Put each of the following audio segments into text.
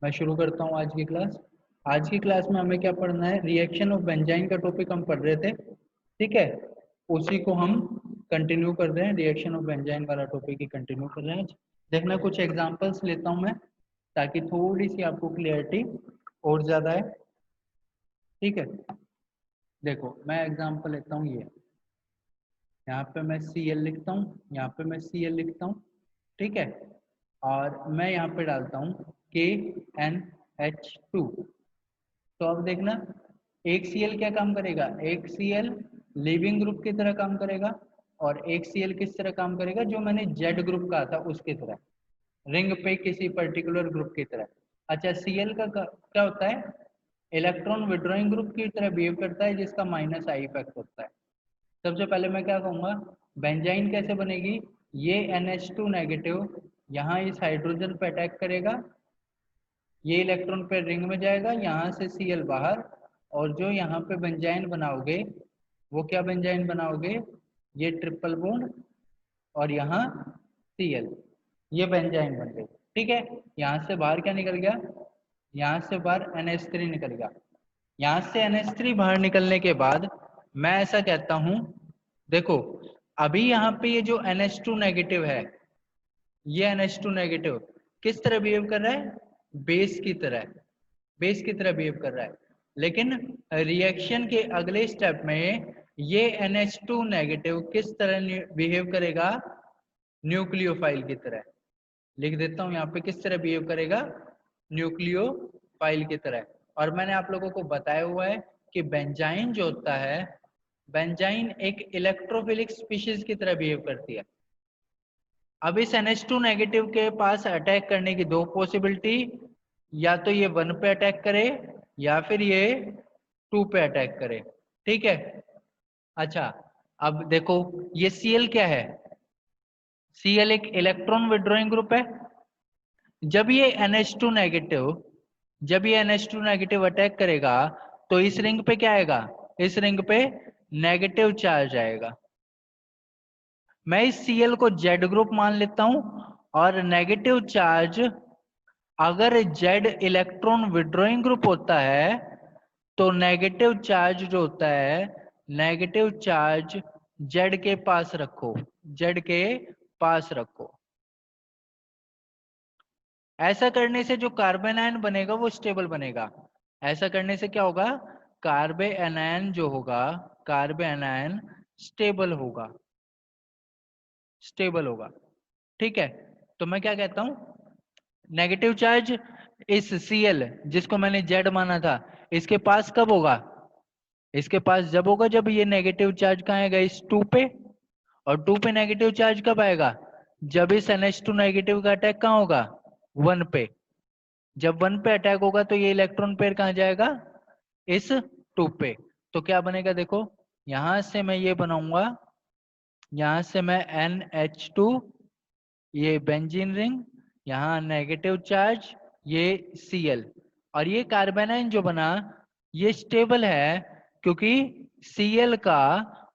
मैं शुरू करता हूँ आज की क्लास। आज की क्लास में हमें क्या पढ़ना है, रिएक्शन ऑफ बेंजाइन का टॉपिक हम पढ़ रहे थे, ठीक है। उसी को हम कंटिन्यू कर रहे हैं, रिएक्शन ऑफ बेंजाइन वाला टॉपिक ही कंटिन्यू कर रहे हैं। देखना कुछ एग्जांपल्स लेता हूँ मैं, ताकि थोड़ी सी आपको क्लियरिटी और ज़्यादा है, ठीक है। देखो मैं एग्जांपल लेता हूँ, ये यहाँ पे मैं Cl लिखता हूँ, यहाँ पे मैं Cl लिखता हूँ, ठीक है। और मैं यहाँ पे डालता हूँ KNH2। तो अब देखना, एक Cl क्या काम करेगा, एक Cl लिविंग ग्रुप की तरह काम करेगा, और एक Cl किस तरह काम करेगा, जो मैंने Z ग्रुप कहा था उसकी तरह, रिंग पे किसी पर्टिकुलर ग्रुप की तरह। अच्छा, Cl का क्या होता है, इलेक्ट्रॉन विड्रॉइंग ग्रुप की तरह बिहेव करता है, जिसका माइनस आई इफेक्ट होता है। सबसे पहले मैं क्या कहूँगा, बेंजाइन कैसे बनेगी, ये NH2 नेगेटिव यहाँ इस हाइड्रोजन पे अटैक करेगा, ये इलेक्ट्रॉन पे रिंग में जाएगा, यहाँ से Cl बाहर, और जो यहाँ पे बेंजाइन बनाओगे वो क्या बेंजाइन बनाओगे, ये ट्रिपल बॉन्ड और यहाँ Cl, ये बेंजाइन बन गई, ठीक है। यहाँ से बाहर क्या निकल गया, यहाँ से बाहर NH3 निकल गया। यहाँ से NH3 बाहर निकलने के बाद मैं ऐसा कहता हूँ, देखो अभी यहाँ पे ये जो NH2 नेगेटिव है, ये NH2 नेगेटिव किस तरह बिहेव कर रहा है, बेस की तरह, बेस की तरह बिहेव कर रहा है। लेकिन रिएक्शन के अगले स्टेप में ये NH2 नेगेटिव किस तरह बिहेव करेगा, न्यूक्लियोफाइल की तरह। लिख देता हूँ यहाँ पे, किस तरह बिहेव करेगा, न्यूक्लियोफाइल की तरह। और मैंने आप लोगों को बताया हुआ है कि बेंजाइन जो होता है, बेंजाइन एक इलेक्ट्रोफिलिक स्पीशीज की तरह बिहेव करती है। अब इस NH2 नेगेटिव के पास अटैक करने की दो पॉसिबिलिटी, या तो ये 1 पे अटैक करे या फिर ये 2 पे अटैक करे, ठीक है। अच्छा, अब देखो ये Cl क्या है, Cl एक इलेक्ट्रॉन विड्रॉइंग ग्रुप है। जब ये NH2 नेगेटिव अटैक करेगा तो इस रिंग पे क्या आएगा, इस रिंग पे नेगेटिव चार्ज आएगा। मैं इस Cl को Z ग्रुप मान लेता हूं, और नेगेटिव चार्ज, अगर Z इलेक्ट्रॉन विड्रॉइंग ग्रुप होता है तो नेगेटिव चार्ज जो होता है, नेगेटिव चार्ज Z के पास रखो, Z के पास रखो। ऐसा करने से जो कार्बन आयन बनेगा वो स्टेबल बनेगा। ऐसा करने से क्या होगा, कार्बन आयन जो होगा, कार्बन आयन स्टेबल होगा, स्टेबल होगा, ठीक है। तो मैं क्या कहता हूं, नेगेटिव चार्ज इस Cl जिसको मैंने Z माना था, इसके पास कब होगा, इसके पास जब होगा जब ये नेगेटिव चार्ज कहाँ आएगा, इस 2 पे। और 2 पे नेगेटिव चार्ज कब आएगा, जब इस NH2 नेगेटिव का अटैक कहाँ होगा, 1 पे। जब 1 पे अटैक होगा तो ये इलेक्ट्रॉन पेयर कहाँ जाएगा, इस 2 पे। तो क्या बनेगा, देखो यहां से मैं ये बनाऊंगा, यहां से मैं NH2, ये बेंजीन रिंग, यहाँ नेगेटिव चार्ज, ये Cl, और ये कार्बन आयन जो बना ये स्टेबल है, क्योंकि Cl का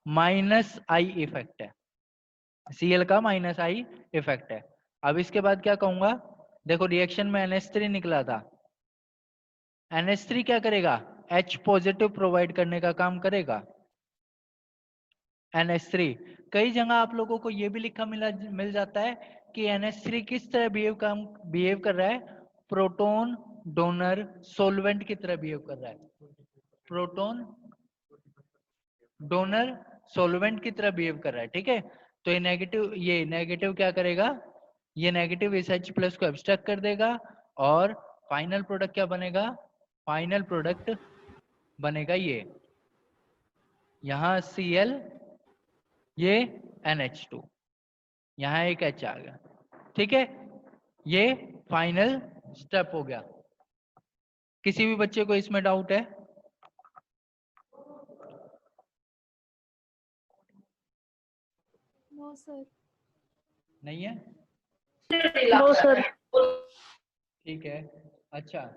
माइनस आई इफेक्ट है, Cl का माइनस आई इफेक्ट है। अब इसके बाद क्या कहूंगा, देखो रिएक्शन में NH3 निकला था, NH3 क्या करेगा, H पॉजिटिव प्रोवाइड करने का काम करेगा। NH3 कई जगह आप लोगों को ये भी लिखा मिल जाता है कि NH3 किस तरह बिहेव कर रहा है, प्रोटॉन डोनर सोलवेंट की तरह बिहेव कर रहा है, प्रोटॉन डोनर सोलवेंट की तरह बिहेव कर रहा है, ठीक है। तो ये नेगेटिव क्या करेगा, ये नेगेटिव इस H प्लस को एब्स्ट्रैक्ट कर देगा, और फाइनल प्रोडक्ट क्या बनेगा, फाइनल प्रोडक्ट बनेगा ये, यहाँ Cl, ये NH2, यहाँ एक H आ गया, ठीक है। ये फाइनल स्टेप हो गया। किसी भी बच्चे को इसमें डाउट है, नो सर। नहीं है, नो सर। ठीक है। अच्छा,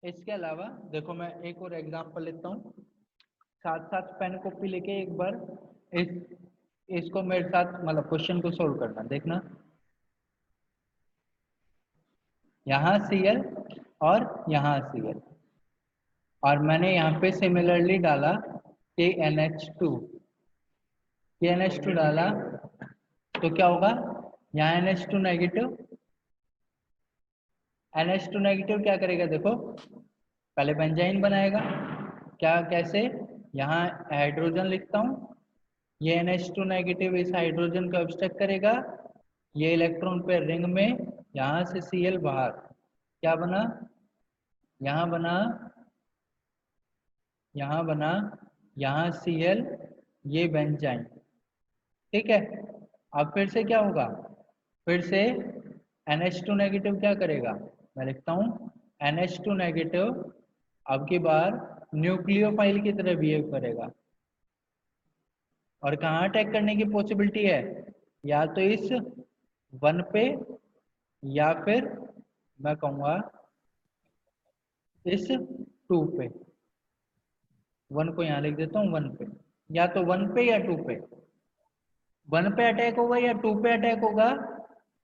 इसके अलावा देखो मैं एक और एग्जांपल लेता हूँ, साथ साथ पेन कॉपी लेके एक बार इस इसको मेरे साथ मतलब क्वेश्चन को सोल्व करना, देखना। यहाँ Cl और यहाँ Cl, और मैंने यहाँ पे सिमिलरली डाला KNH2 डाला तो क्या होगा, यहाँ NH2 नेगेटिव, NH2 नेगेटिव क्या करेगा देखो, पहले बेंजाइन बनाएगा, क्या कैसे, यहाँ हाइड्रोजन लिखता हूँ, ये NH2 नेगेटिव इस हाइड्रोजन को ऑब्स्ट्रक्ट करेगा, ये इलेक्ट्रॉन पेयर रिंग में, यहाँ से Cl बाहर, क्या बना, यहाँ बना, यहाँ बना, यहाँ Cl, ये बेंजाइन, ठीक है। अब फिर से क्या होगा, फिर से NH2 नेगेटिव क्या करेगा, मैं लिखता हूँ NH2 नेगेटिव अब की बार न्यूक्लियोफाइल की तरह बिहेव करेगा, और कहाँ अटैक करने की पॉसिबिलिटी है, या तो इस 1 पे, या फिर मैं कहूँगा इस 2 पे, 1 को यहाँ लिख देता हूँ 1 पे, या तो 1 पे या 2 पे, 1 पे अटैक होगा या 2 पे अटैक होगा,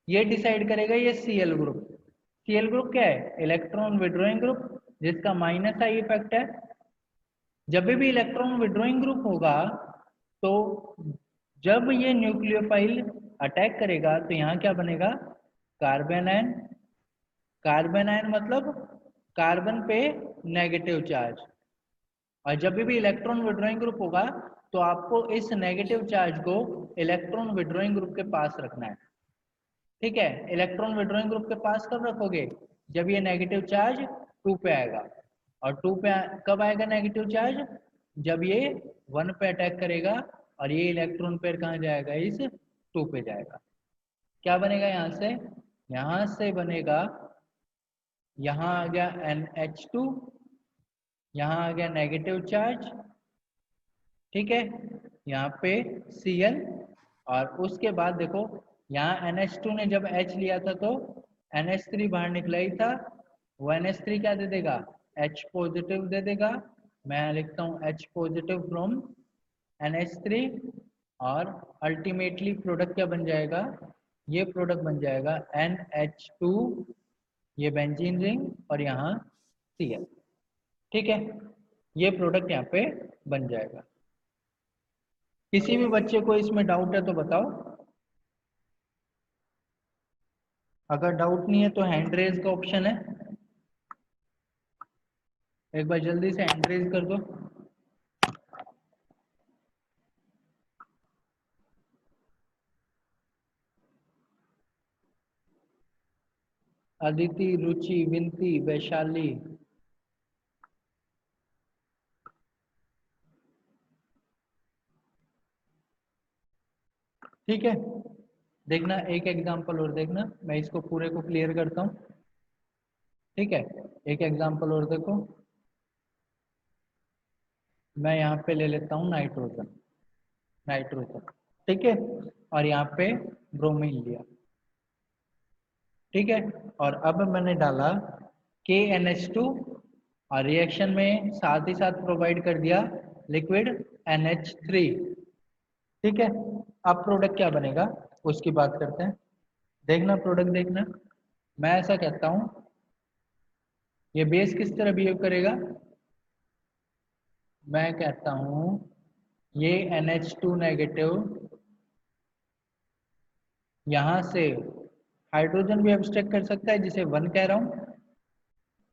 ये डिसाइड करेगा ये Cl ग्रुप। Cl ग्रुप क्या है, इलेक्ट्रॉन विड्रॉइंग ग्रुप, जिसका माइनस आई इफेक्ट है। जब भी इलेक्ट्रॉन विड्रॉइंग ग्रुप होगा तो जब ये न्यूक्लियोफाइल अटैक करेगा तो यहाँ क्या बनेगा, कार्बन आयन, कार्बन आयन मतलब कार्बन पे नेगेटिव चार्ज, और जब भी इलेक्ट्रॉन विड्रॉइंग ग्रुप होगा तो आपको इस नेगेटिव चार्ज को इलेक्ट्रॉन विड्रॉइंग ग्रुप के पास रखना है, ठीक है। इलेक्ट्रॉन विड्रॉइंग ग्रुप के पास कब रखोगे, जब ये नेगेटिव चार्ज 2 पे आएगा, और 2 पे कब आएगा नेगेटिव चार्ज, जब ये 1 पे अटैक करेगा, और ये इलेक्ट्रॉन पेयर कहाँ जाएगा, इस 2 पे जाएगा। क्या बनेगा यहाँ से बनेगा, यहाँ आ गया NH2, यहाँ आ गया नेगेटिव चार्ज, ठीक है, यहाँ पे Cl, और उसके बाद देखो यहाँ NH2 ने जब H लिया था तो NH3 बाहर निकला ही था, वो NH3 क्या दे देगा, H पॉजिटिव दे देगा, मैं लिखता हूँ H पॉजिटिव फ्रॉम NH3, और अल्टीमेटली प्रोडक्ट क्या बन जाएगा, ये प्रोडक्ट बन जाएगा NH2, ये बेंजीन रिंग, और यहाँ Cl, ठीक है, ये प्रोडक्ट यहाँ पे बन जाएगा। किसी भी बच्चे को इसमें डाउट है तो बताओ, अगर डाउट नहीं है तो हैंड रेज का ऑप्शन है, एक बार जल्दी से हैंड रेज कर दो। अदिति, रुचि, विनती, वैशाली, ठीक है। देखना एक एग्जांपल और देखना, मैं इसको पूरे को क्लियर करता हूँ, ठीक है। एक एग्जांपल और देखो, मैं यहाँ पे ले लेता हूँ नाइट्रोजन, ठीक है, और यहाँ पे ब्रोमीन लिया, ठीक है, और अब मैंने डाला KNH2, और रिएक्शन में साथ ही साथ प्रोवाइड कर दिया लिक्विड NH3, ठीक है। अब प्रोडक्ट क्या बनेगा उसकी बात करते हैं, देखना प्रोडक्ट देखना, मैं ऐसा कहता हूँ ये बेस किस तरह बिहेव करेगा, मैं कहता हूँ ये NH2 नेगेटिव यहाँ से हाइड्रोजन भी एब्स्ट्रैक्ट कर सकता है जिसे 1 कह रहा हूँ,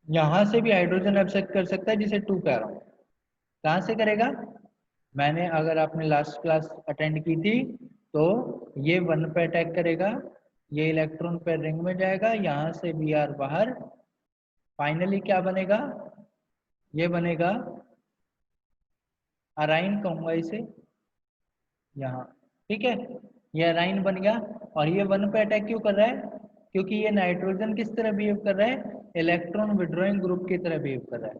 यहाँ से भी हाइड्रोजन एब्स्ट्रैक्ट कर सकता है जिसे 2 कह रहा हूँ। कहाँ से करेगा, मैंने, अगर आपने लास्ट क्लास अटेंड की थी तो ये 1 पे अटैक करेगा, ये इलेक्ट्रॉन पेयर रिंग में जाएगा, यहाँ से Br बाहर, फाइनली क्या बनेगा, ये बनेगा अराइन कहूंगा इसे यहाँ, ठीक है, ये अराइन बन गया। और ये 1 पे अटैक क्यों कर रहा है, क्योंकि ये नाइट्रोजन किस तरह बिहेव कर रहा है, इलेक्ट्रॉन विड्रॉइंग ग्रुप की तरह बिहेव कर रहा है,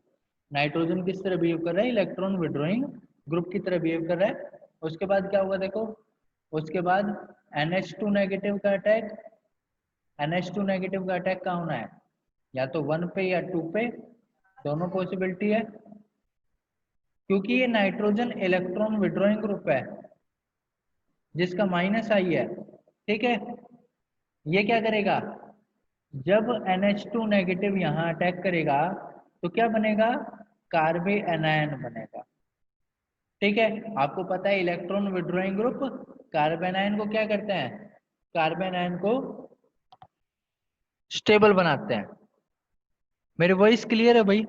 नाइट्रोजन किस तरह बिहेव कर रहा है, इलेक्ट्रॉन विड्रॉइंग ग्रुप की तरह बिहेव कर रहा है। उसके बाद क्या होगा देखो, उसके बाद NH2 नेगेटिव का अटैक, NH2 नेगेटिव का अटैक कहाँ होना है, या तो 1 पे या 2 पे, दोनों पॉसिबिलिटी है, क्योंकि ये नाइट्रोजन इलेक्ट्रॉन विड्रॉइंग ग्रुप है जिसका माइनस आई है, ठीक है। ये क्या करेगा, जब NH2 नेगेटिव यहाँ अटैक करेगा तो क्या बनेगा, कार्बे एनायन बनेगा। ठीक है, आपको पता है electron withdrawing group carbon ion को क्या करते हैं, कार्बन आयन को स्टेबल बनाते हैं। मेरी वॉइस क्लियर है भाई?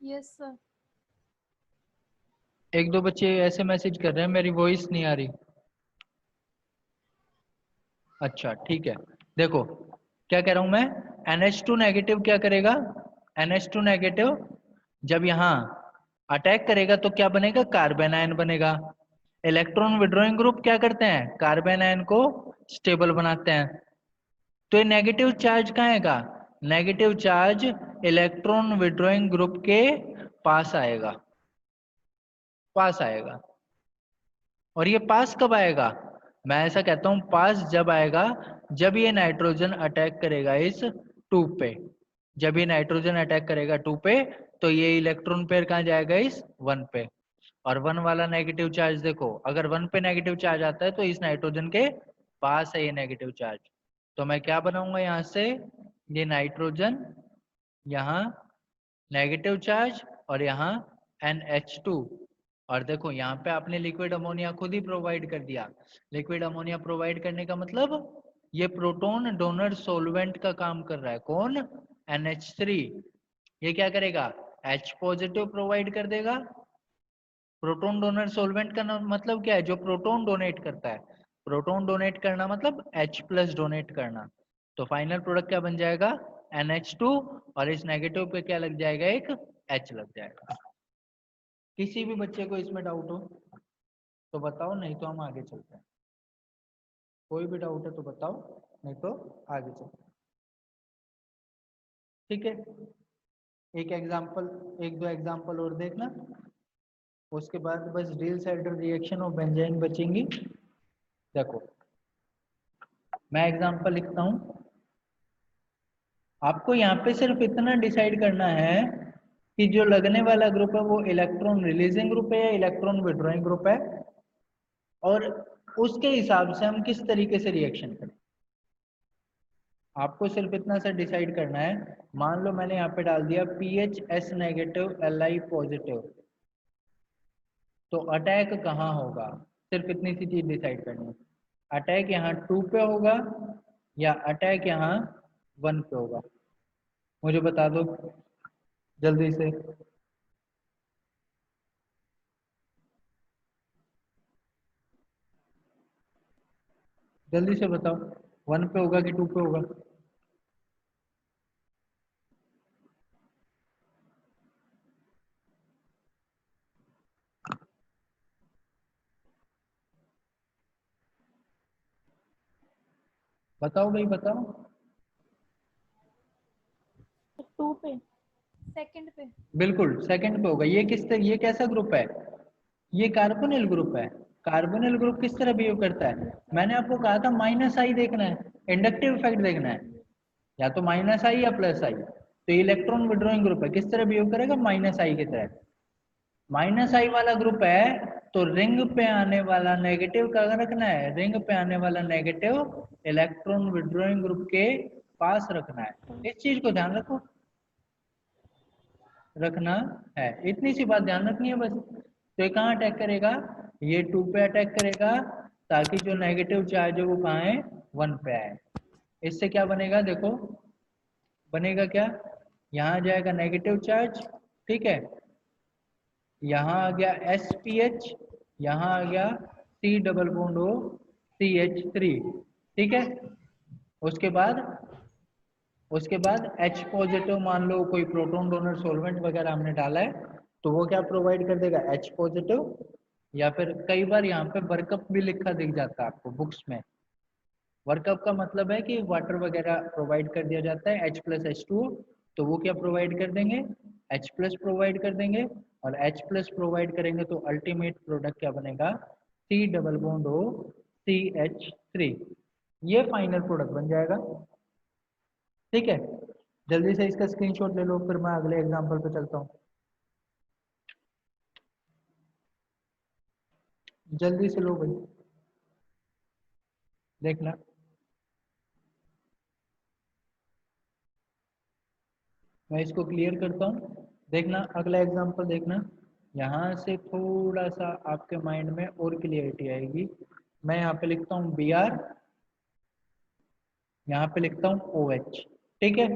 Yes sir. एक दो बच्चे ऐसे मैसेज कर रहे हैं मेरी वॉइस नहीं आ रही। अच्छा ठीक है, देखो क्या कह रहा हूं मैं, NH2 नेगेटिव क्या करेगा, NH2 नेगेटिव जब यहाँ अटैक करेगा तो क्या बनेगा, कार्बन आयन बनेगा। इलेक्ट्रॉन विड्रॉइंग ग्रुप क्या करते हैं, कार्बन आयन को स्टेबल बनाते हैं। तो ये नेगेटिव चार्ज कहाँ आएगा, negative charge electron withdrawing group के पास आएगा, पास आएगा। और ये पास कब आएगा, मैं ऐसा कहता हूं पास जब आएगा जब ये नाइट्रोजन अटैक करेगा इस 2 पे। जब ये नाइट्रोजन अटैक करेगा 2 पे तो ये इलेक्ट्रॉन पेयर कहाँ जाएगा, इस 1 पे। और 1 वाला नेगेटिव चार्ज देखो, अगर 1 पे नेगेटिव चार्ज आता है तो इस नाइट्रोजन के पास है ये नेगेटिव चार्ज। तो मैं क्या बनाऊंगा यहाँ से, ये नाइट्रोजन, यहाँ नेगेटिव चार्ज और यहाँ NH2। और देखो यहाँ पे आपने लिक्विड अमोनिया खुद ही प्रोवाइड कर दिया। लिक्विड अमोनिया प्रोवाइड करने का मतलब ये प्रोटॉन डोनर सोलवेंट का काम कर रहा है। कौन, NH3। ये क्या करेगा, H पॉजिटिव प्रोवाइड कर देगा। प्रोटॉन डोनर सोलवेंट का मतलब क्या है, जो प्रोटॉन डोनेट करता है। प्रोटॉन डोनेट करना मतलब H प्लस डोनेट करना। तो फाइनल प्रोडक्ट क्या बन जाएगा, NH2, और इस नेगेटिव पे क्या लग जाएगा, एक H लग जाएगा। किसी भी बच्चे को इसमें डाउट हो तो बताओ, नहीं तो हम आगे चलते हैं। कोई भी डाउट है तो बताओ, नहीं तो आगे चलते हैं। ठीक है, एक एग्जांपल, एक दो एग्जांपल और देखना, उसके बाद बस डील साइडर रिएक्शन और बेंजाइन बचेंगी। देखो मैं एग्जांपल लिखता हूं, आपको यहाँ पे सिर्फ इतना डिसाइड करना है कि जो लगने वाला ग्रुप है वो इलेक्ट्रॉन रिलीजिंग ग्रुप है या इलेक्ट्रॉन विड्रॉइंग ग्रुप है, और उसके हिसाब से हम किस तरीके से रिएक्शन करें। आपको सिर्फ इतना सा डिसाइड करना है। मान लो मैंने यहाँ पे डाल दिया PHS नेगेटिव Li पॉजिटिव, तो अटैक कहाँ होगा, सिर्फ इतनी सी चीज डिसाइड करनी है। अटैक यहाँ 2 पे होगा या अटैक यहाँ 1 पे होगा, मुझे बता दो जल्दी से। जल्दी से बताओ, 1 पे होगा कि 2 पे होगा। बताओ भाई बताओ। 2 पे, सेकंड पे। बिल्कुल सेकंड पे होगा। ये ये कैसा ग्रुप है, ये कार्बोनिल ग्रुप है। कार्बोनिल ग्रुप किस तरह बिहेव करता है, मैंने आपको कहा था माइनस आई देखना है, इंडक्टिव इफेक्ट देखना है, या तो माइनस आई या प्लस आई। तो इलेक्ट्रॉन विड्रॉइंग ग्रुप है, किस तरह बिहेव करेगा, माइनस आई की तरह। माइनस आई वाला ग्रुप है तो रिंग पे आने वाला नेगेटिव का रखना है, रिंग पे आने वाला नेगेटिव इलेक्ट्रॉन विड्रॉइंग ग्रुप के पास रखना है। इस चीज को ध्यान रखो, रखना है, इतनी सी बात ध्यान रखनी है बस। तो ये कहाँ अटैक करेगा, ये 2 पे अटैक करेगा, ताकि जो नेगेटिव चार्ज है वो कहाँ है, 1 पे आए। इससे क्या बनेगा देखो, बनेगा क्या, यहाँ जाएगा नेगेटिव चार्ज, ठीक है, यहाँ आ गया SPH, यहाँ आ गया C double bond O CH3, ठीक है। उसके बाद H पॉजिटिव, मान लो कोई प्रोटॉन डोनर सॉल्वेंट वगैरह हमने डाला है तो वो क्या प्रोवाइड कर देगा, H पॉजिटिव। या फिर कई बार यहाँ पे वर्कअप भी लिखा दिख जाता है आपको बुक्स में। वर्कअप का मतलब है कि वाटर वगैरह प्रोवाइड कर दिया जाता है H प्लस H2O, तो वो क्या प्रोवाइड कर देंगे, H प्लस प्रोवाइड कर देंगे। और H प्लस प्रोवाइड करेंगे तो अल्टीमेट प्रोडक्ट क्या बनेगा, C double bond O CH3। ये फाइनल प्रोडक्ट बन जाएगा, ठीक है। जल्दी से इसका स्क्रीनशॉट ले लो, फिर मैं अगले एग्जांपल पे चलता हूँ। जल्दी से लो भाई, देखना। मैं इसको क्लियर करता हूँ, देखना अगला एग्जांपल देखना। यहाँ से थोड़ा सा आपके माइंड में और क्लियरिटी आएगी। मैं यहाँ पे लिखता हूँ Br, यहाँ पे लिखता हूँ OH, ठीक है।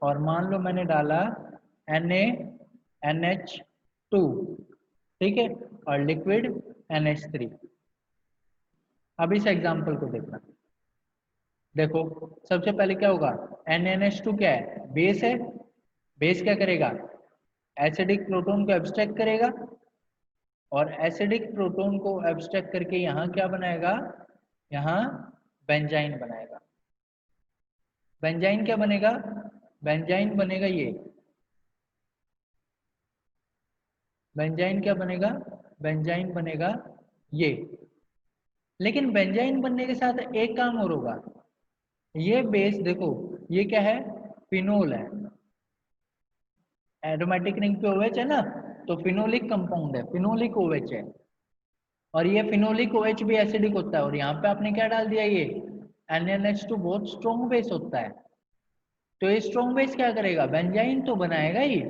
और मान लो मैंने डाला NaNH2, ठीक है, और लिक्विड NH3। अब इस एग्जांपल को देखना, देखो सबसे पहले क्या होगा, NaNH2 क्या है, बेस है। बेस क्या करेगा, एसिडिक प्रोटोन को एब्स्ट्रैक्ट करेगा, और एसिडिक प्रोटोन को एब्स्ट्रैक्ट करके यहाँ क्या बनाएगा, यहाँ बेंजाइन बनाएगा। बेंजाइन क्या बनेगा, बेंजाइन बनेगा ये, बेंजाइन क्या बनेगा, बेंजाइन बनेगा ये। लेकिन बेंजाइन बनने के साथ एक काम और होगा, ये बेस देखो ये क्या है, फिनोल है। एरोमेटिक रिंग पे OH है ना, तो फिनोलिक कंपाउंड है, फिनोलिक OH है। और ये फिनोलिक OH भी एसिडिक होता है, और यहाँ पे आपने क्या डाल दिया, ये NaNH2 बहुत स्ट्रॉन्ग बेस होता है। तो ये स्ट्रॉन्ग बेस क्या करेगा, बेंजाइन तो बनाएगा ही।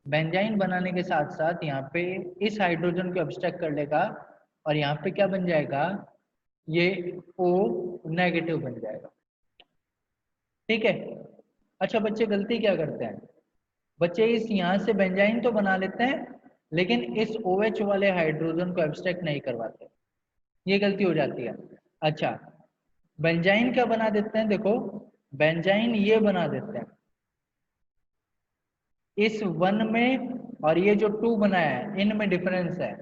बेंजाइन बनाने के साथ साथ यहाँ पे इस हाइड्रोजन को एब्स्ट्रैक्ट कर लेगा, और यहाँ पे क्या बन जाएगा, ये O नेगेटिव बन जाएगा, ठीक है। अच्छा बच्चे गलती क्या करते हैं, बच्चे इस यहाँ से बेंजाइन तो बना लेते हैं, लेकिन इस OH वाले हाइड्रोजन को एब्स्ट्रैक्ट नहीं करवाते, ये गलती हो जाती है। अच्छा, बेंजाइन क्या बना देते हैं, देखो बेंजाइन ये बना देते हैं इस 1 में, और ये जो 2 बनाया है इनमें डिफरेंस है।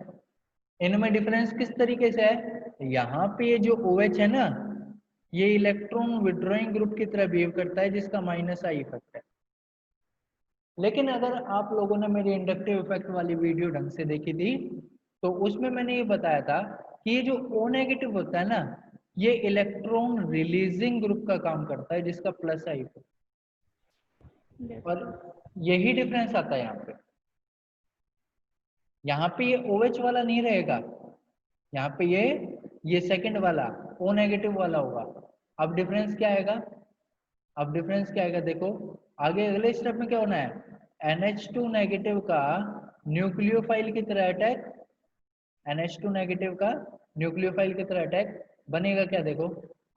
इनमें डिफरेंस किस तरीके से है, यहाँ पे ये जो OH है ना, ये इलेक्ट्रॉन विड्रॉइंग ग्रुप की तरह बिहेव करता है, जिसका -I इफेक्ट है। लेकिन अगर आप लोगों ने मेरी इंडक्टिव इफेक्ट वाली वीडियो ढंग से देखी थी, तो उसमें मैंने ये बताया था कि ये जो O नेगेटिव होता है ना, ये इलेक्ट्रॉन रिलीजिंग ग्रुप का काम करता है, जिसका +I इफेक्ट। और यही डिफरेंस आता है यहाँ पे ये OH वाला नहीं रहेगा, यहाँ पे ये सेकंड वाला O नेगेटिव वाला होगा। अब डिफरेंस क्या आएगा, अब डिफरेंस क्या आएगा, देखो आगे अगले स्टेप में क्या होना है, NH2 नेगेटिव का न्यूक्लियोफाइल की तरह अटैक, NH2 नेगेटिव का न्यूक्लियोफाइल की तरह अटैक बनेगा क्या, देखो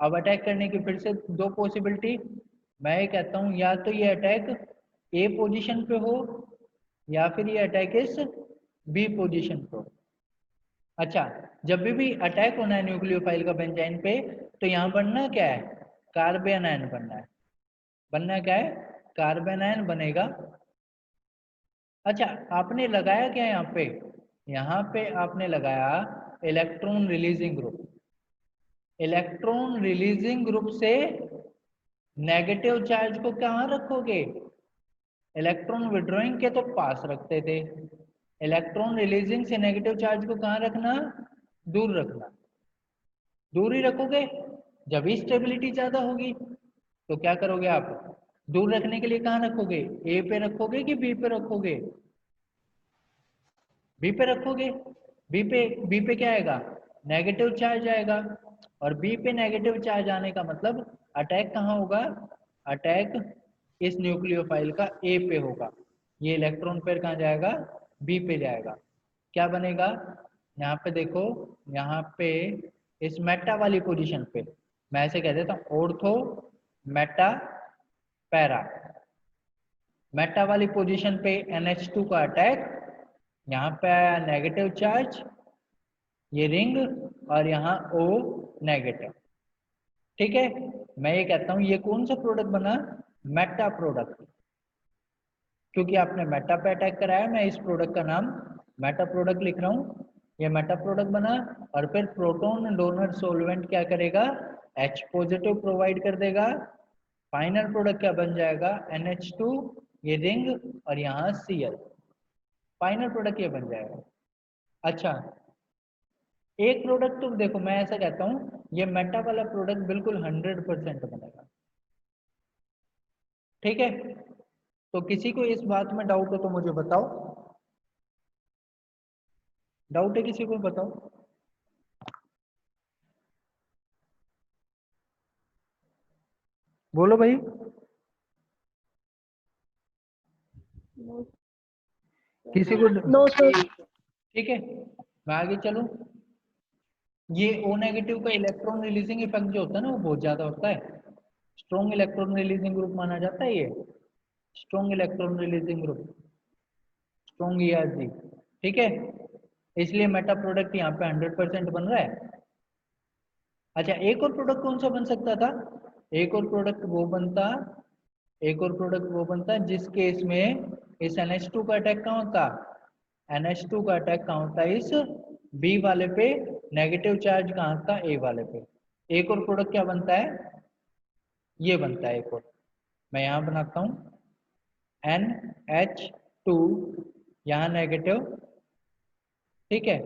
अब अटैक करने की फिर से 2 पॉसिबिलिटी। मैं ये कहता हूँ या तो ये अटैक A पोजीशन पे हो, या फिर ये अटैक इस B पोजीशन पे हो। अच्छा, जब भी अटैक होना है न्यूक्लियोफाइल का बेंजाइन पे, तो यहाँ बनना क्या है, कार्बन आयन बनना है। बनना क्या है, कार्बन आयन बनेगा। अच्छा, आपने लगाया क्या यहाँ पे आपने लगाया electron releasing group. Electron releasing group से नेगेटिव चार्ज को कहाँ रखोगे, इलेक्ट्रॉन विड्रॉइंग के तो पास रखते थे, इलेक्ट्रॉन रिलीजिंग से नेगेटिव चार्ज को कहाँ रखना, दूर रखना। दूर ही रखोगे, जब ही स्टेबिलिटी ज्यादा होगी। तो क्या करोगे आप, दूर रखने के लिए कहाँ रखोगे, A पे रखोगे कि B पे रखोगे, B पे रखोगे। B पे क्या आएगा, नेगेटिव चार्ज आएगा। और B पे नेगेटिव चार्ज आने का मतलब अटैक कहाँ होगा, अटैक इस न्यूक्लियोफाइल का A पे होगा। ये इलेक्ट्रॉन पेयर कहाँ जाएगा, B पे जाएगा। क्या बनेगा, यहाँ पे देखो, यहाँ पे इस मेटा वाली पोजीशन पे मैं ऐसे कह देता हूँ, ऑर्थो मेटा पैरा। मेटा वाली पोजीशन पे NH2 का अटैक, यहाँ पे आया नेगेटिव चार्ज, ये रिंग, और यहाँ O नेगेटिव, ठीक है। मैं ये कहता हूँ ये कौन सा प्रोडक्ट बना, मेटा प्रोडक्ट, क्योंकि आपने मेटा पे अटैक कराया। मैं इस प्रोडक्ट का नाम मेटा प्रोडक्ट लिख रहा हूँ, ये मेटा प्रोडक्ट बना। और फिर प्रोटॉन डोनर सोलवेंट क्या करेगा, H पॉजिटिव प्रोवाइड कर देगा। फाइनल प्रोडक्ट क्या बन जाएगा, NH2, ये रिंग, और यहाँ Cl, फाइनल प्रोडक्ट ये बन जाएगा। अच्छा, एक प्रोडक्ट तो देखो, मैं ऐसा कहता हूँ ये मेटा वाला प्रोडक्ट बिल्कुल 100% बनेगा, ठीक है। तो किसी को इस बात में डाउट हो तो मुझे बताओ, डाउट है किसी को, बताओ। बोलो भाई। नो किसी को नो सर। ठीक है, मैं आगे चलूं। ये O नेगेटिव का इलेक्ट्रॉन रिलीजिंग इफेक्ट जो होता है ना वो बहुत ज्यादा होता है। स्ट्रॉन्ग इलेक्ट्रॉन रिलीजिंग ग्रुप माना जाता है ये, strong electron releasing group, strong ERG। ठीक है, इसलिए मेटा प्रोडक्ट यहाँ पे 100% बन रहा है। अच्छा, एक और प्रोडक्ट कौन सा बन सकता था? एक और प्रोडक्ट वो बनता, एक और प्रोडक्ट वो बनता जिस केस में इस NH2 का अटैक कहाँ होता, NH2 का अटैक कहाँ होता है, इस B वाले पे, नेगेटिव चार्ज कहाँ था, A वाले पे। एक और प्रोडक्ट क्या बनता है, ये बनता है एक और, मैं यहाँ बनाता हूँ NH2, यहाँ नेगेटिव। ठीक है,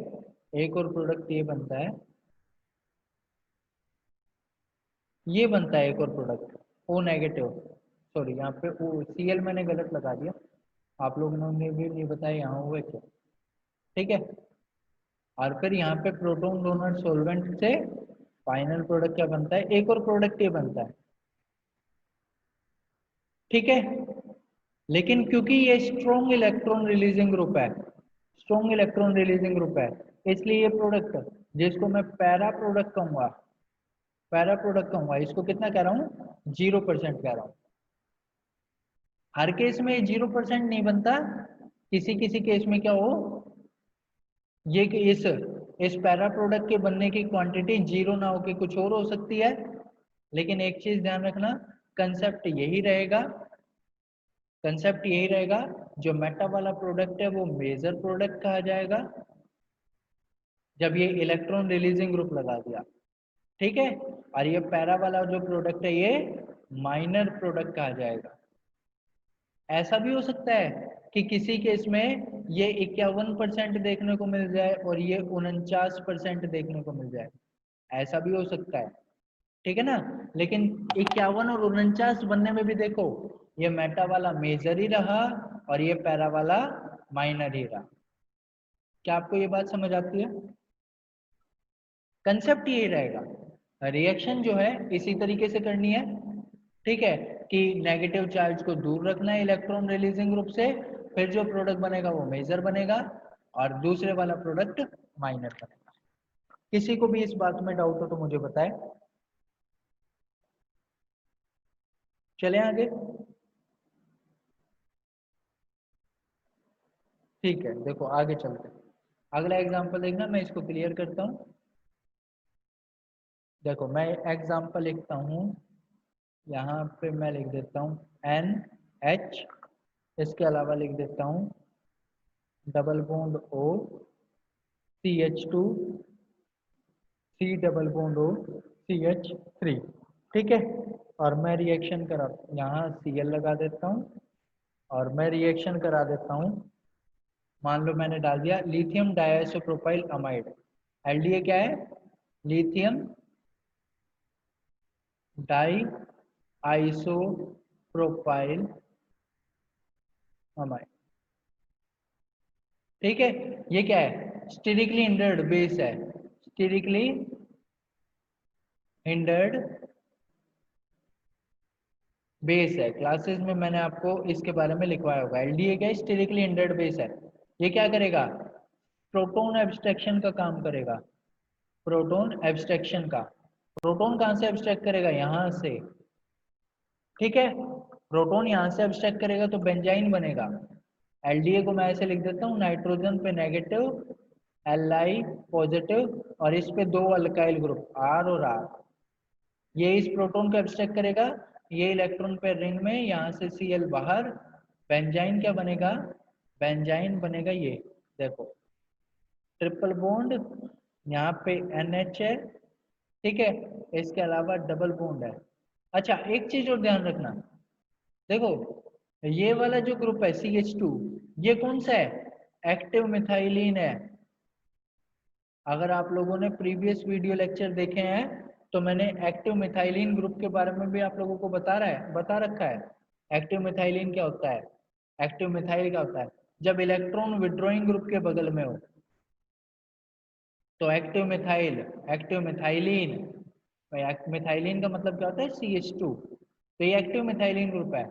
एक और प्रोडक्ट ये बनता है, ये बनता है एक और प्रोडक्ट O नेगेटिव। सॉरी, यहाँ पे ओ Cl मैंने गलत लगा दिया, आप लोगों ने भी नहीं बताया यहाँ हुआ क्या। ठीक है, और फिर यहाँ पे प्रोटॉन डोनर सॉल्वेंट से फाइनल प्रोडक्ट क्या बनता है, एक और प्रोडक्ट ये बनता है। ठीक है, लेकिन क्योंकि ये स्ट्रॉन्ग इलेक्ट्रॉन रिलीजिंग ग्रुप है, स्ट्रॉन्ग इलेक्ट्रॉन रिलीजिंग ग्रुप है, इसलिए ये प्रोडक्ट जिसको मैं पैरा प्रोडक्ट कहूंगा, पैरा प्रोडक्ट कहूंगा, इसको कितना कह रहा हूँ, 0% कह रहा हूँ। हर केस में 0% नहीं बनता, किसी किसी केस में क्या हो, ये कि इस पैरा प्रोडक्ट के बनने की क्वांटिटी जीरो ना होके कुछ और हो सकती है। लेकिन एक चीज ध्यान रखना, कंसेप्ट यही रहेगा, कंसेप्ट यही रहेगा, जो मेटा वाला प्रोडक्ट है वो मेजर प्रोडक्ट कहा जाएगा जब ये इलेक्ट्रॉन रिलीजिंग ग्रुप लगा दिया। ठीक है, और ये पैरा वाला जो प्रोडक्ट है ये माइनर प्रोडक्ट कहा जाएगा। ऐसा भी हो सकता है कि किसी केस में ये 51% देखने को मिल जाए और ये 49% देखने को मिल जाए, ऐसा भी हो सकता है। ठीक है ना, लेकिन 51 और 49 बनने में भी देखो, ये मेटा वाला मेजर ही रहा और ये पैरा वाला माइनर ही रहा। क्या आपको ये बात समझ आती है? कंसेप्ट यही रहेगा, रिएक्शन जो है इसी तरीके से करनी है। ठीक है, कि नेगेटिव चार्ज को दूर रखना है इलेक्ट्रॉन रिलीजिंग ग्रुप से, फिर जो प्रोडक्ट बनेगा वो मेजर बनेगा और दूसरे वाला प्रोडक्ट माइनर बनेगा। किसी को भी इस बात में डाउट हो तो मुझे बताएं। चलें आगे। ठीक है, देखो आगे चलते हैं। अगला एग्जांपल देखना, मैं इसको क्लियर करता हूँ। देखो मैं एग्जांपल लिखता हूँ, यहाँ पे मैं लिख देता हूँ NH, इसके अलावा लिख देता हूँ double bond O CH2 C double bond O CH3। ठीक है, और मैं रिएक्शन करा, यहाँ Cl लगा देता हूँ और मैं रिएक्शन करा देता हूँ। मान लो मैंने डाल दिया लिथियम डायसोप्रोपाइल अमाइड, LDA क्या है, लिथियम डाई आइसोप्रोपाइल अमाइड। ठीक है, ये क्या है, स्टेरिकली हिंडर्ड बेस है, स्टेरिकली हिंडर्ड बेस है। क्लासेस में मैंने आपको इसके बारे में लिखवाया होगा। LDA क्या है, स्टेरिकली हिंडर्ड बेस है। ये क्या करेगा, प्रोटॉन एब्स्ट्रैक्शन का काम करेगा, प्रोटॉन एब्स्ट्रैक्शन का। प्रोटॉन कहाँ से एब्स्ट्रैक्ट करेगा, यहाँ से। ठीक है, प्रोटॉन यहाँ से एब्स्ट्रैक्ट करेगा तो बेंजाइन बनेगा। LDA को मैं ऐसे लिख देता हूँ, नाइट्रोजन पे नेगेटिव, Li पॉजिटिव, और इस पे दो अल्काइल ग्रुप R और R। ये इस प्रोटॉन को एब्स्ट्रैक्ट करेगा, ये इलेक्ट्रॉन पे रिंग में, यहाँ से Cl बाहर, बेंजाइन क्या बनेगा, बेंजाइन बनेगा ये, देखो ट्रिपल बॉन्ड, यहाँ पे NH है। ठीक है, इसके अलावा डबल बॉन्ड है। अच्छा, एक चीज और ध्यान रखना, देखो ये वाला जो ग्रुप है CH2, ये कौन सा है, एक्टिव मिथाइलिन है। अगर आप लोगों ने प्रीवियस वीडियो लेक्चर देखे हैं तो मैंने एक्टिव मिथाइलिन ग्रुप के बारे में भी आप लोगों को बता रखा है। एक्टिव मिथाइलिन क्या होता है, एक्टिव मिथाइल क्या होता है, जब इलेक्ट्रॉन विड्रॉइंग ग्रुप के बगल में हो तो active methyl, active methylene. Methylene का मतलब क्या होता है, CH2। तो ये एक्टिव मिथाइलिन ग्रुप है।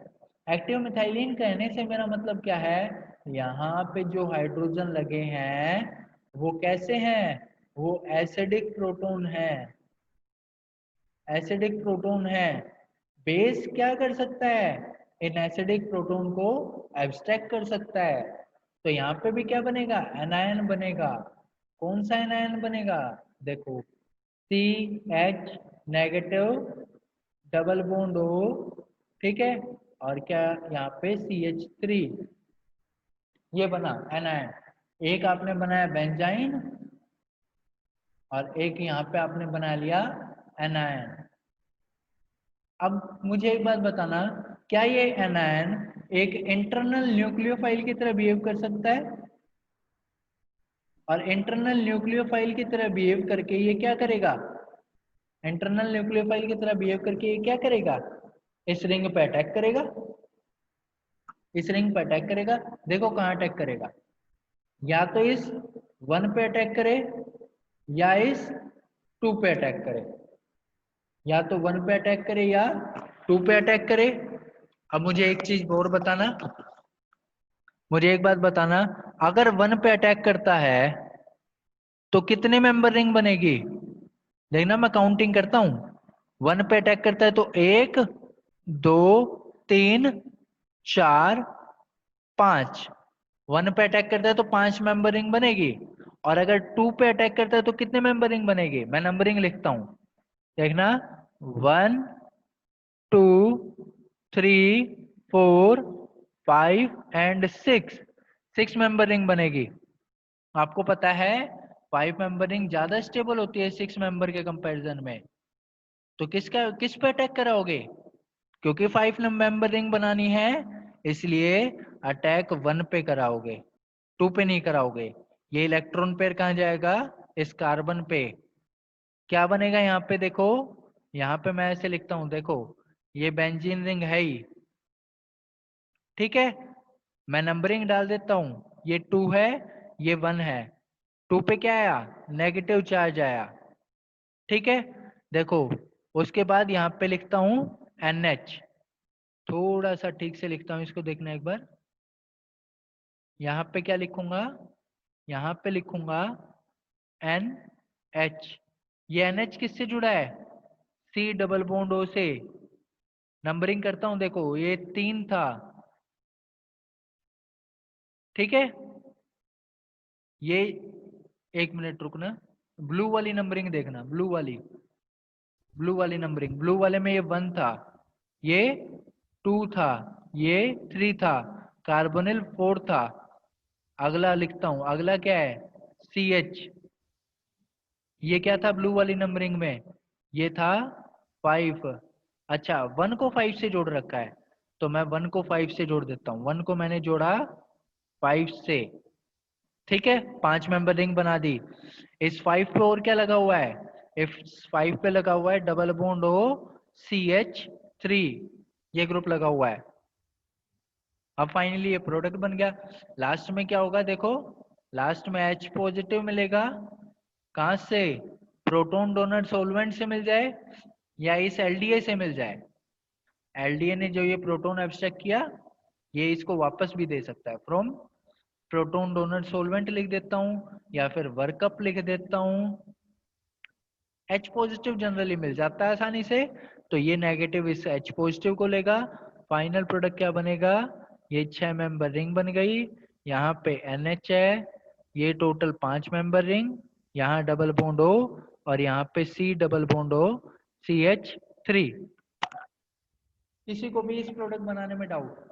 एक्टिव मिथाइलिन कहने से मेरा मतलब क्या है, यहाँ पे जो हाइड्रोजन लगे हैं वो कैसे हैं, वो एसिडिक प्रोटॉन है, एसिडिक प्रोटॉन है। बेस क्या कर सकता है, इन एसिडिक प्रोटॉन को एब्स्ट्रैक्ट कर सकता है। तो यहाँ पे भी क्या बनेगा, एनायन बनेगा। कौन सा एनायन बनेगा, देखो CH negative double bond O, ठीक है, और क्या यहाँ पे CH3, ये बना एनायन। एक आपने बनाया बेंजाइन और एक यहाँ पे आपने बना लिया एनायन। अब मुझे एक बात बताना, क्या ये एनायन एक इंटरनल न्यूक्लियोफाइल की तरह बिहेव कर सकता है, और इंटरनल न्यूक्लियोफाइल की तरह बिहेव करके ये क्या करेगा, इंटरनल न्यूक्लियोफाइल की तरह बिहेव करके ये क्या करेगा, इस रिंग पे अटैक करेगा, इस रिंग पे अटैक करेगा। देखो कहाँ अटैक करेगा, या तो इस 1 पे अटैक करे या इस 2 पे अटैक करे, या तो 1 पे अटैक करे या 2 पे अटैक करे। अब मुझे एक चीज और बताना, मुझे एक बात बताना, अगर 1 पे अटैक करता है तो कितने मेंबर रिंग बनेगी, देखना मैं काउंटिंग करता हूं। 1 पे अटैक करता है तो 1 2 3 4 5, 1 पे अटैक करता है तो 5 मेंबर रिंग बनेगी। और अगर 2 पे अटैक करता है तो कितने मेंबर रिंग बनेगी, मैं नंबरिंग लिखता हूं, देखना 1 2 3 4 5 एंड 6 मेंबर रिंग बनेगी। आपको पता है 5 मेंबर रिंग ज्यादा स्टेबल होती है 6 मेंबर के कंपैरिजन में। तो किस पे अटैक कराओगे, क्योंकि 5 मेंबर रिंग बनानी है इसलिए अटैक 1 पे कराओगे, 2 पे नहीं कराओगे। ये इलेक्ट्रॉन पेयर कहाँ जाएगा, इस कार्बन पे। क्या बनेगा यहाँ पे, देखो यहाँ पे मैं ऐसे लिखता हूं, देखो ये बेंजीन रिंग है ही, ठीक है, मैं नंबरिंग डाल देता हूं, ये 2 है ये 1 है, 2 पे क्या आया, नेगेटिव चार्ज आया, ठीक है। देखो उसके बाद यहाँ पे लिखता हूं NH, थोड़ा सा ठीक से लिखता हूं इसको, देखना एक बार। यहाँ पे क्या लिखूंगा, यहाँ पे लिखूंगा NH। ये NH किससे जुड़ा है, C डबल बॉन्ड O से। नंबरिंग करता हूं, देखो ये 3 था, ठीक है। ये एक मिनट रुकना, ब्लू वाली नंबरिंग देखना, ब्लू वाली नंबरिंग, ब्लू वाले में ये 1 था, ये 2 था, ये 3 था, कार्बोनिल 4 था। अगला लिखता हूं, अगला क्या है CH, ये क्या था ब्लू वाली नंबरिंग में, ये था 5। अच्छा 1 को 5 से जोड़ रखा है, तो मैं 1 को 5 से जोड़ देता हूँ, 1 को मैंने जोड़ा 5 से, ठीक है, 5 मेंबर रिंग बना दी। इस 5 पे और क्या लगा हुआ है, इस 5 पे लगा हुआ है डबल बॉन्ड O CH3, ये ग्रुप लगा हुआ है। अब फाइनली ये प्रोडक्ट बन गया। लास्ट में क्या होगा, देखो लास्ट में H पॉजिटिव मिलेगा, कहां से, प्रोटॉन डोनर सॉल्वेंट से मिल जाए या इस LDA से मिल जाए। LDA ने जो ये प्रोटॉन एब्स्ट्रैक्ट किया ये इसको वापस भी दे सकता है, फ्रॉम प्रोटॉन डोनर सॉल्वेंट लिख देता हूं या फिर वर्कअप लिख देता हूं। H पॉजिटिव जनरली मिल जाता है आसानी से, तो ये नेगेटिव इस H पॉजिटिव को लेगा। फाइनल प्रोडक्ट क्या बनेगा, ये 6 मेंबर रिंग बन गई, यहाँ पे NH है, ये टोटल 5 मेंबर रिंग, यहाँ डबल बॉन्ड O और यहाँ पे C double bond O CH3। किसी को भी इस प्रोडक्ट बनाने में डाउट,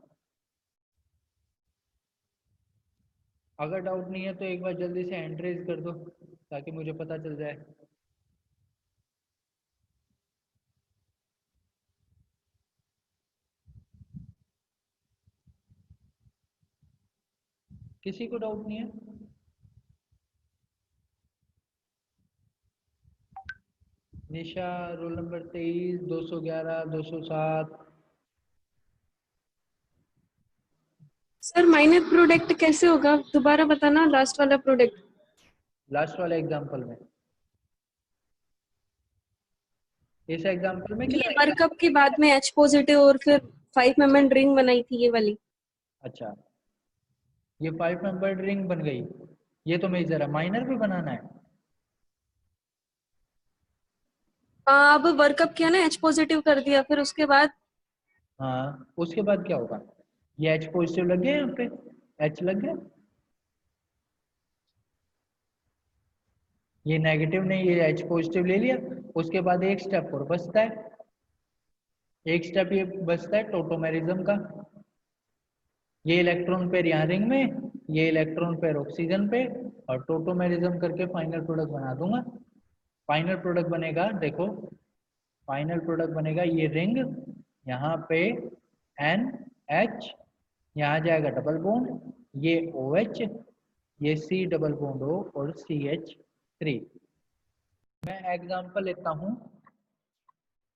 अगर डाउट नहीं है तो एक बार जल्दी से हैंड रेज कर दो ताकि मुझे पता चल जाए। किसी को डाउट नहीं है, Nisha roll number 23 211 207। Sir minor product कैसे होगा, दोबारा बताना, लास्ट वाला प्रोडक्ट। लास्ट वाले एग्जांपल में इस एग्जांपल में ये क्या है? वर्कअप के बाद में H पॉजिटिव और फिर 5 मेंबर रिंग बनाई थी ये वाली। अच्छा, ये 5 मेंबर्ड रिंग बन गई, ये तो मेजर है, माइनर भी बनाना है। हाँ, अब वर्कअप किया ना, H पॉजिटिव कर दिया, फिर उसके बाद हाँ, उसके बाद क्या होगा? ये H पॉजिटिव लग गया, यहाँ पे H लग गया, ये नेगेटिव नहीं, ये H पॉजिटिव ले लिया। उसके बाद एक स्टेप और बचता है, एक स्टेप ये बचता है टोटोमेरिज्म का। ये इलेक्ट्रॉन पेयर यहाँ रिंग में, ये इलेक्ट्रॉन पेयर ऑक्सीजन पे, और टोटोमेरिज्म करके फाइनल प्रोडक्ट बना दूंगा। फाइनल प्रोडक्ट बनेगा, देखो फाइनल प्रोडक्ट बनेगा, ये रिंग यहाँ पे NH, यहाँ जाएगा डबल बॉन्ड, ये OH, ये C डबल बॉन्ड O और CH3। मैं एग्जांपल लेता हूँ,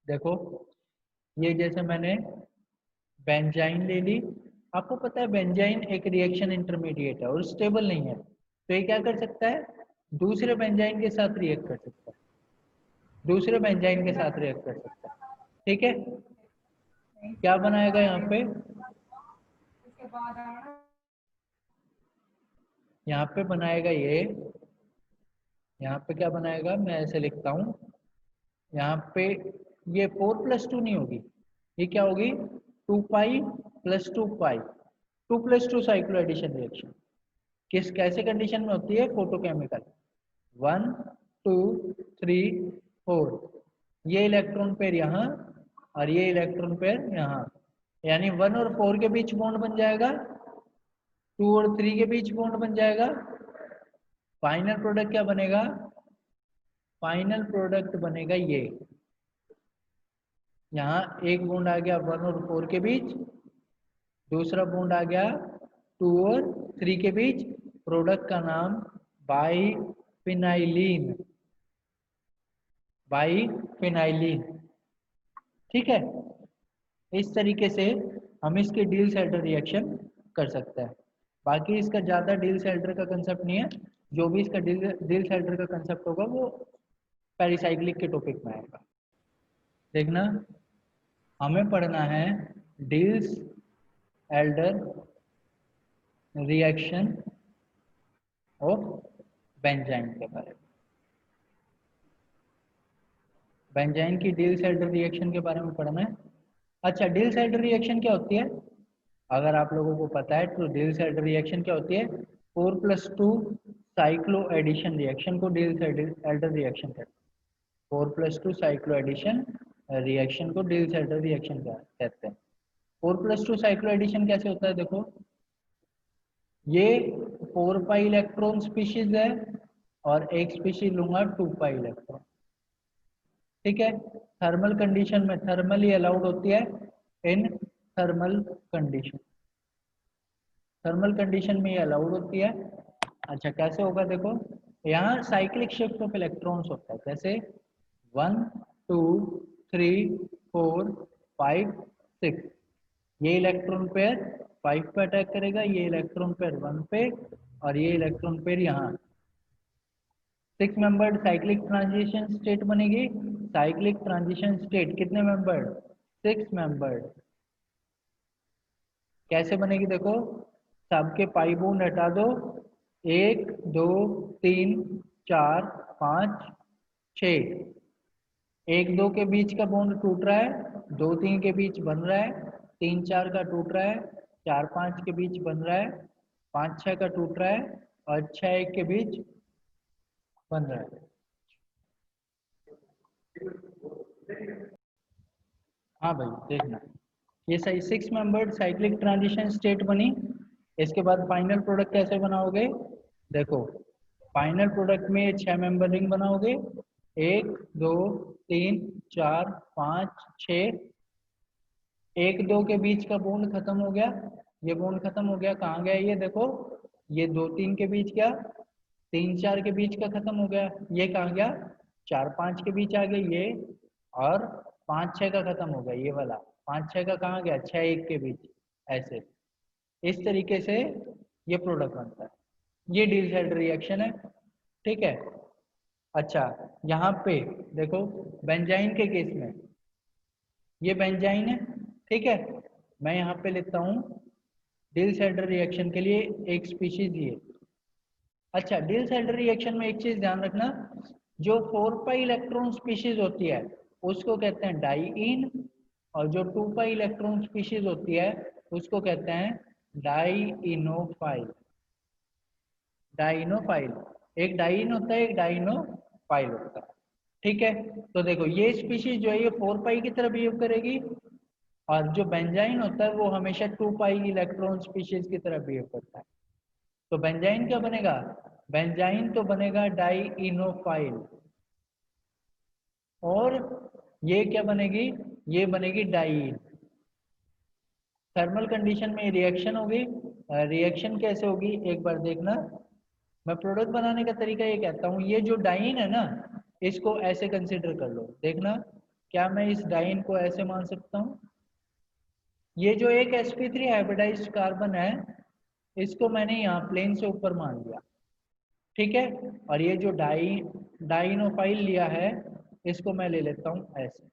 देखो ये जैसे मैंने बेंजाइन ले ली। आपको पता है बेंजाइन एक रिएक्शन इंटरमीडिएट है और स्टेबल नहीं है, तो ये क्या कर सकता है? दूसरे बेंजाइन के साथ रिएक्ट कर सकता है, दूसरे बेंजाइन के साथ रिएक्ट कर सकता है। ठीक है, क्या बनाएगा यहाँ पे? यहाँ पे बनाएगा ये, यहाँ पे क्या बनाएगा, मैं ऐसे लिखता हूँ, यहाँ पे ये 4+2 नहीं होगी, ये क्या होगी? 2 पाई + 2 पाई, 2+2 साइक्लो एडिशन रिएक्शन। किस कैसे कंडीशन में होती है? फोटोकेमिकल। 1 2 3 4, ये इलेक्ट्रॉन पेयर यहाँ और ये इलेक्ट्रॉन पेयर यहाँ, यानी 1 और 4 के बीच बॉन्ड बन जाएगा, 2 और 3 के बीच बॉन्ड बन जाएगा। फाइनल प्रोडक्ट क्या बनेगा? फाइनल प्रोडक्ट बनेगा ये, यहाँ एक बॉन्ड आ गया 1 और 4 के बीच, दूसरा बॉन्ड आ गया 2 और 3 के बीच, प्रोडक्ट का नाम बाईफिनाइलीन, बाईफिनाइलीन। ठीक है, इस तरीके से हम इसके डील सेल्टर रिएक्शन कर सकते हैं। बाकी इसका ज़्यादा डील सेल्टर का कंसेप्ट नहीं है, जो भी इसका डील सेल्टर का कंसेप्ट होगा वो पेरिसाइक्लिक के टॉपिक में आएगा। देखना, हमें पढ़ना है deals Elder reaction of benzene के बारे में, बेंजाइन की डील सेल्टर रिएक्शन के बारे में पढ़ना है। अच्छा, डील सेल्टर रिएक्शन क्या होती है? अगर आप लोगों को पता है तो डील सेल्टर रिएक्शन क्या होती है? 4+2 साइक्लो एडिशन रिएक्शन को डील सेल्टर रिएक्शन कहते हैं। 4+2 साइक्लो एडिशन रिएक्शन को डील सेल्टर रिएक्शन कहते हैं। 4+2 साइक्लो एडिशन कैसे होता है? देखो, ये 4 पाई इलेक्ट्रॉन स्पीशीज है और एक स्पीशीज लूंगा 2 पाई इलेक्ट्रॉन। ठीक है, थर्मल कंडीशन में थर्मली अलाउड होती है, in thermal condition, thermal condition में ये अलाउड होती है। अच्छा, कैसे होगा? देखो, यहाँ साइक्लिक शिफ्ट ऑफ इलेक्ट्रॉन्स होता है, कैसे? 1 2 3 4 5 6, ये इलेक्ट्रॉन पेयर 5 पे अटैक करेगा, ये इलेक्ट्रॉन पेयर 1 पे, और ये इलेक्ट्रॉन पेयर यहाँ 6 मेंबर्ड साइक्लिक ट्रांजिशन स्टेट बनेगी। साइक्लिक ट्रांजिशन स्टेट कितने मेंबर्ड? 6 मेंबर्ड। कैसे बनेगी? देखो, सबके पाई बॉन्ड हटा दो, 1 2 3 4 5 6, 1 2 के बीच का बॉन्ड टूट रहा है, 2 3 के बीच बन रहा है, 3 4 का टूट रहा है, 4 5 के बीच बन रहा है, 5 6 का टूट रहा है, और 6 1 के बीच बन रहा है। हाँ भाई, देखना, ये सही 6 मेंबर्ड साइक्लिक ट्रांजिशन स्टेट बनी। इसके बाद फाइनल प्रोडक्ट कैसे बनाओगे? देखो, फाइनल प्रोडक्ट में 6 मेंबर रिंग बनाओगे, 1 2 3 4 5 6, 1 2 के बीच का बॉन्ड खत्म हो गया, ये बॉन्ड खत्म हो गया, कहाँ गया ये? देखो, ये 2 3 के बीच गया, 3 4 के बीच का खत्म हो गया, ये कहाँ गया? 4 5 के बीच आ गया ये, और 5 6 का खत्म हो गया ये वाला, 5 6 का कहाँ गया? 6 1 के बीच, ऐसे इस तरीके से ये प्रोडक्ट बनता है। ये डील सेल्टर रिएक्शन है। ठीक है, अच्छा, यहाँ पे देखो बेंजाइन के केस में ये बेंजाइन है, ठीक है। मैं यहाँ पे लेता हूँ डिल सैडर रिएक्शन के लिए एक स्पीशीज ये। अच्छा, डिल सैडर रिएक्शन में एक चीज ध्यान रखना, जो 4 पाई इलेक्ट्रॉन स्पीशीज होती है उसको कहते हैं डाईइन, और जो 2 पाई इलेक्ट्रॉन स्पीशीज होती है उसको कहते हैं डाईइनोफाइल। डाइनोफाइल, एक डाइन होता है, एक डाइनोफाइल होता है, ठीक है। तो देखो ये स्पीशीज जो है ये 4 पाई की तरह बिहेव करेगी, और जो बेंजाइन होता है वो हमेशा 2 पाई इलेक्ट्रॉन स्पीशीज की तरह बिहेव करता है। तो बेंजाइन क्या बनेगा? बेंजाइन तो बनेगा डाइइनोफाइल, और ये क्या बनेगी? ये बनेगी डाइइन। थर्मल कंडीशन में रिएक्शन होगी। रिएक्शन कैसे होगी एक बार देखना। मैं प्रोडक्ट बनाने का तरीका ये कहता हूँ, ये जो डाइन है ना इसको ऐसे कंसिडर कर लो, देखना क्या मैं इस डाइन को ऐसे मान सकता हूँ। ये जो एक sp3 हाइब्रिडाइज्ड कार्बन है इसको मैंने यहाँ प्लेन से ऊपर मान लिया, ठीक है। और ये जो डाइनोफाइल लिया है इसको मैं ले लेता हूँ ऐसे,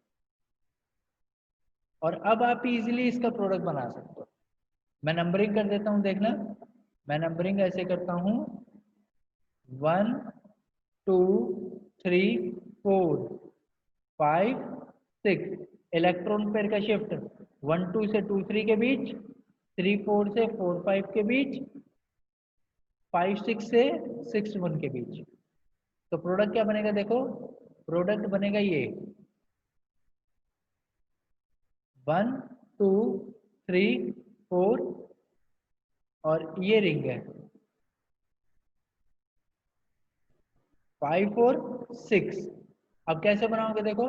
और अब आप इजीली इसका प्रोडक्ट बना सकते हो। मैं नंबरिंग कर देता हूँ, देखना मैं नंबरिंग ऐसे करता हूँ 1 2 3 4 5 6। इलेक्ट्रॉन पेयर का शिफ्ट 1 2 से 2 3 के बीच, 3 4 से 4 5 के बीच, 5 6 से 6 1 के बीच। तो प्रोडक्ट क्या बनेगा? देखो प्रोडक्ट बनेगा ये 1 2 3 4, और ये रिंग है 5 4 6। अब कैसे बनाओगे? देखो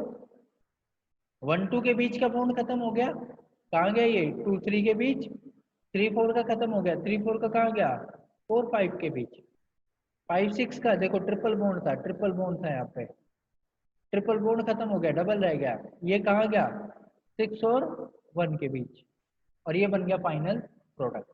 1 2 के बीच का बॉन्ड खत्म हो गया, कहाँ गया ये? 2 3 के बीच। 3 4 का खत्म हो गया, 3 4 का कहाँ गया? 4 5 के बीच। 5 6 का देखो ट्रिपल बॉन्ड था, ट्रिपल बॉन्ड था यहाँ पे, ट्रिपल बॉन्ड खत्म हो गया, डबल रह गया, ये कहाँ गया? 6 और 1 के बीच, और ये बन गया फाइनल प्रोडक्ट।